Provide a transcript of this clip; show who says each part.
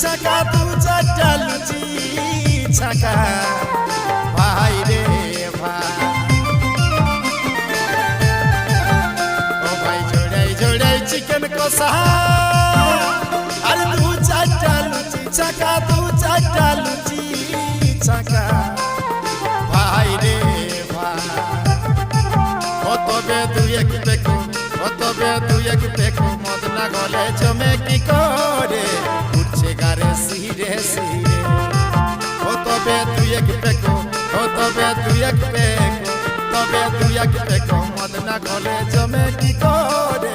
Speaker 1: ছাকা দু চারটা লুচি ছাকা ভাই রে ভাই ও ভাই জোড়াই জোড়াই চিকেন কষা আর দু চারটা লুচি ছাকা দু চারটা লুচি ছাকা ভাই রে ভাই ও তবে দুই এক দেখো ও তবে দুই এক দেখো মদ না গলে জমে কি করে উঠছে গারে সিরে সিরে ও তবে দুই এক দেখো ও তবে দুই এক দেখো তবে দুই এক দেখো মদ না গলে জমে কি করে